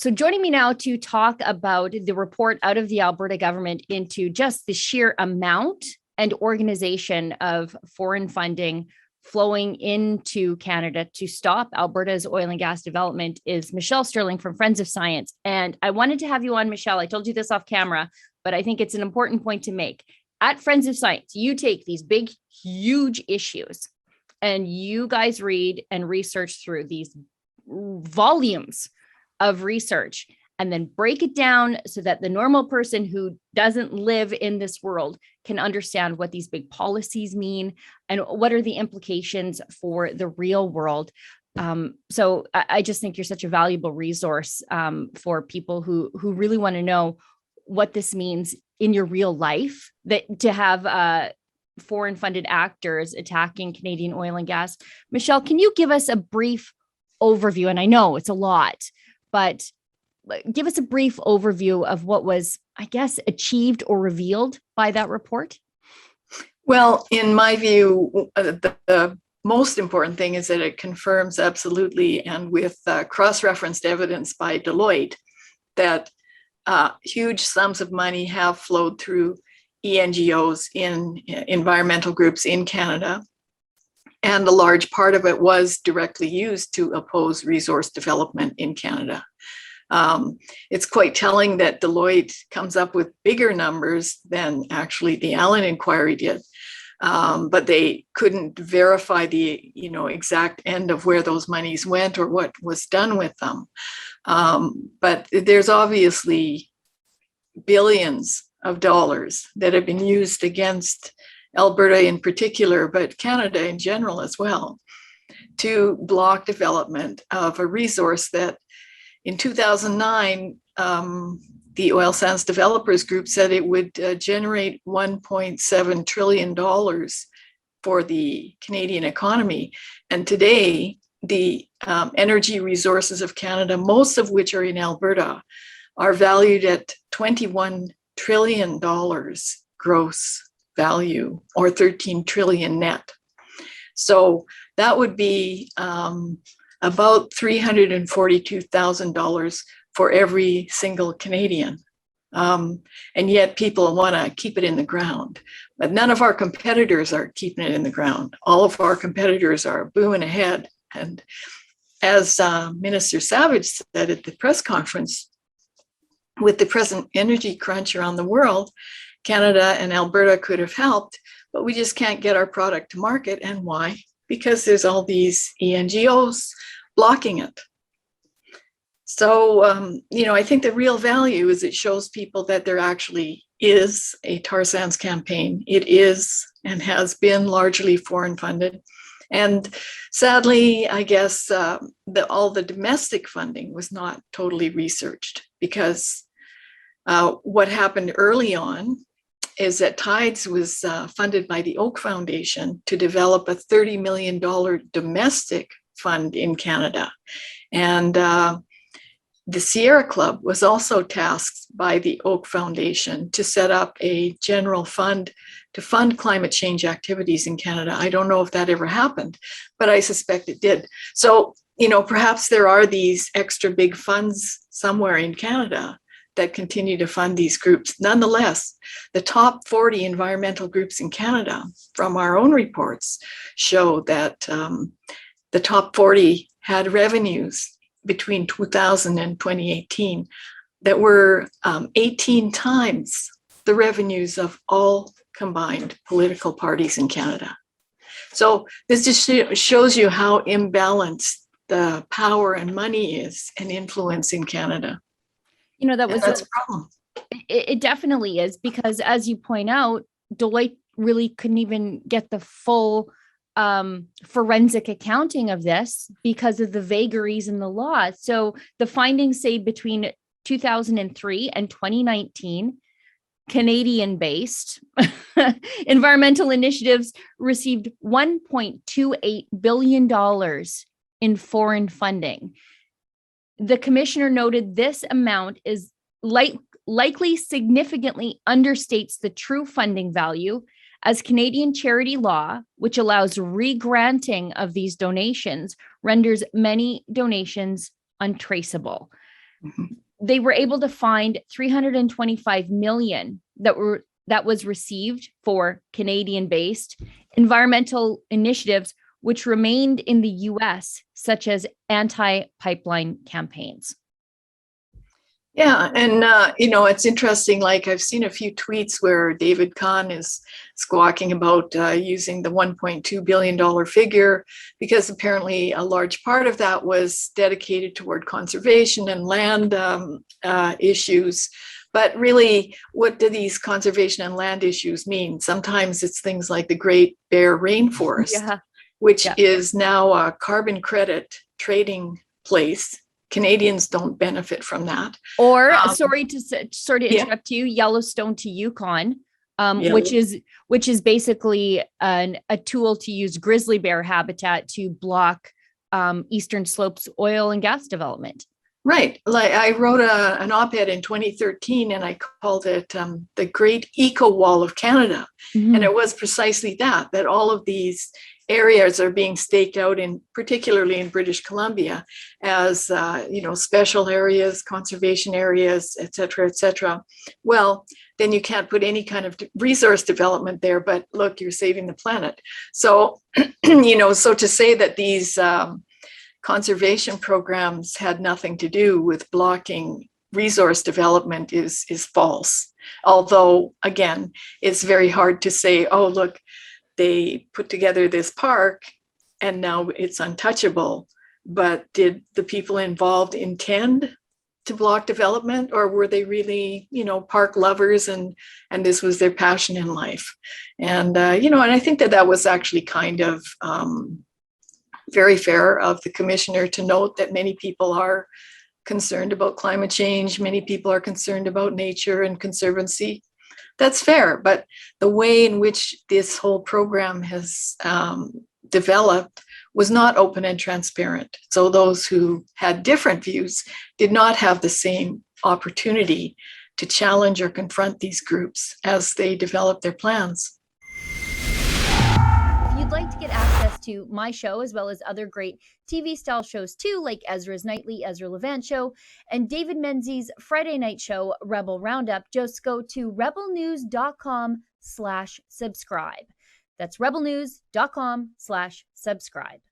So joining me now to talk about the report out of the Alberta government into just the sheer amount and organization of foreign funding flowing into Canada to stop Alberta's oil and gas development is Michelle Stirling from Friends of Science. And I wanted to have you on, Michelle. I told you this off camera, but I think it's an important point to make. At Friends of Science, you take these big, huge issues and you guys read and research through these volumes of research and then break it down so that the normal person who doesn't live in this world can understand what these big policies mean and what are the implications for the real world. So I just think you're such a valuable resource for people who really want to know what this means in your real life, that to have foreign funded actors attacking Canadian oil and gas. Michelle, can you give us a brief overview? And I know it's a lot, but give us a brief overview of what was, I guess, achieved or revealed by that report. Well, in my view, the most important thing is that it confirms absolutely, and with cross-referenced evidence by Deloitte, that huge sums of money have flowed through ENGOs in environmental groups in Canada. And a large part of it was directly used to oppose resource development in Canada. It's quite telling that Deloitte comes up with bigger numbers than actually the Allen inquiry did, but they couldn't verify the exact end of where those monies went or what was done with them. But there's obviously billions of dollars that have been used against Alberta in particular, but Canada in general as well, to block development of a resource that in 2009, the Oil Sands Developers Group said it would generate $1.7 trillion for the Canadian economy. And today, the energy resources of Canada, most of which are in Alberta, are valued at $21 trillion gross value, or 13 trillion net. So that would be about $342,000 for every single Canadian. And yet people want to keep it in the ground. But none of our competitors are keeping it in the ground. All of our competitors are booming ahead. And as Minister Savage said at the press conference, with the present energy crunch around the world, Canada and Alberta could have helped, but we just can't get our product to market. And why? Because there's all these ENGOs blocking it. So, I think the real value is it shows people that there actually is a tar sands campaign. It is and has been largely foreign funded. And sadly, I guess all the domestic funding was not totally researched, because what happened early on is that Tides was funded by the Oak Foundation to develop a $30 million domestic fund in Canada. And the Sierra Club was also tasked by the Oak Foundation to set up a general fund to fund climate change activities in Canada. I don't know if that ever happened, but I suspect it did. So, perhaps there are these extra big funds somewhere in Canada that continue to fund these groups. Nonetheless, the top 40 environmental groups in Canada, from our own reports, show that the top 40 had revenues between 2000 and 2018 that were 18 times the revenues of all combined political parties in Canada. So this just shows you how imbalanced the power and money is and influence in Canada. That's a problem. It definitely is, because as you point out, Deloitte really couldn't even get the full forensic accounting of this because of the vagaries in the law. So the findings say between 2003 and 2019, Canadian-based environmental initiatives received $1.28 billion in foreign funding. The commissioner noted this amount is likely significantly understates the true funding value, as Canadian charity law, which allows re-granting of these donations, renders many donations untraceable. Mhm. They were able to find 325 million that was received for Canadian-based environmental initiatives, which remained in the US, such as anti-pipeline campaigns. Yeah, and it's interesting. Like I've seen a few tweets where David Kahn is squawking about using the $1.2 billion figure because apparently a large part of that was dedicated toward conservation and land issues. But really, what do these conservation and land issues mean? Sometimes it's things like the Great Bear Rainforest, which is now a carbon credit trading place. Canadians don't benefit from that. Or sorry to interrupt you, Yellowstone to Yukon, which is basically a tool to use grizzly bear habitat to block Eastern Slopes oil and gas development. Right. Like I wrote an op-ed in 2013 and I called it the Great Eco Wall of Canada. Mm-hmm. And it was precisely that all of these areas are being staked out particularly in British Columbia as, special areas, conservation areas, et cetera. Well, then you can't put any kind of resource development there, but look, you're saving the planet. So, so to say that these conservation programs had nothing to do with blocking resource development is false. Although, again, it's very hard to say, oh, look, they put together this park and now it's untouchable. But did the people involved intend to block development, or were they really, park lovers and this was their passion in life? And, and I think that was actually kind of very fair of the commissioner to note that many people are concerned about climate change. Many people are concerned about nature and conservancy. That's fair, but the way in which this whole program has developed was not open and transparent. So those who had different views did not have the same opportunity to challenge or confront these groups as they developed their plans. If you'd like to get access to my show, as well as other great TV style shows too, like Ezra's Nightly, Ezra Levant Show, and David Menzies' Friday night show, Rebel Roundup, just go to rebelnews.com/subscribe. That's rebelnews.com/subscribe.